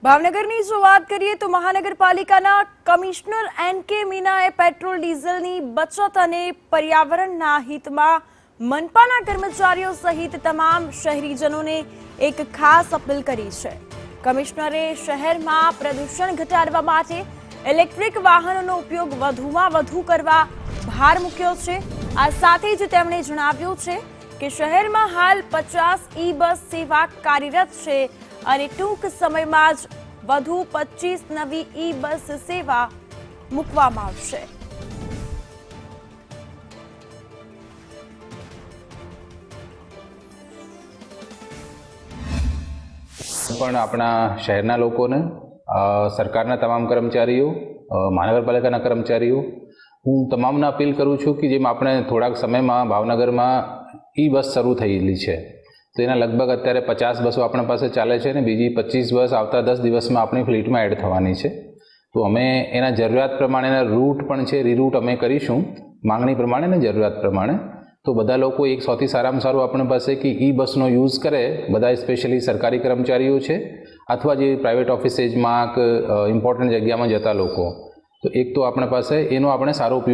ભાવનગરની જો વાત કરીએ તો મહાનગરપાલિકાના કમિશનર એન.કે. મીનાએ પેટ્રોલ ડીઝલની બચત અને પર્યાવરણના હિતમાં મનપાના કર્મચારીઓ સહિત તમામ શહેરીજનોને એક ખાસ અપીલ કરી છે। કમિશનરે શહેરમાં પ્રદૂષણ ઘટાડવા માટે ઇલેક્ટ્રિક વાહનોનો ઉપયોગ વધુમાં વધુ કરવા ભાર મૂક્યો છે। આ સાથે જ તેમણે જણાવ્યું છે કે શહેરમાં હાલ 50 ઈ-બસ સેવા કાર્યરત છે અને ટૂંક સમયમાં જ વધુ 25 નવી ઈ-બસ સેવા મૂકવામાં આવશે। પણ આપણા શહેરના લોકોને સરકારના તમામ કર્મચારીઓ મહાનગરપાલિકાના કર્મચારીઓ હું તમામને અપીલ કરું છું કે જેમ આપણે થોડાક સમયમાં ભાવનગરમાં ઈ-બસ શરૂ થયેલી છે તો એના લગભગ અત્યારે 50 બસો આપણા પાસે ચાલે છે અને બીજી 25 બસ આવતા 10 દિવસમાં આપણી ફ્લીટમાં એડ થવાની છે। તો અમે એના જરૂરિયાત પ્રમાણેના રૂટ પણ છે રીરૂટ અમે કરીશું માંગણી પ્રમાણે અને જરૂરિયાત પ્રમાણે। તો બધા લોકો એક સૌથી સારામાં સારું આપણી પાસે કે ઈ-બસનો યુઝ કરે, બધા સ્પેશિયલી સરકારી કર્મચારીઓ છે અથવા જે પ્રાઇવેટ ઓફિસેસમાં કે ઇમ્પોર્ટન્ટ જગ્યામાં જતા લોકો, તો એક તો આપણા પાસે એનો આપણે સારો ઉપયોગ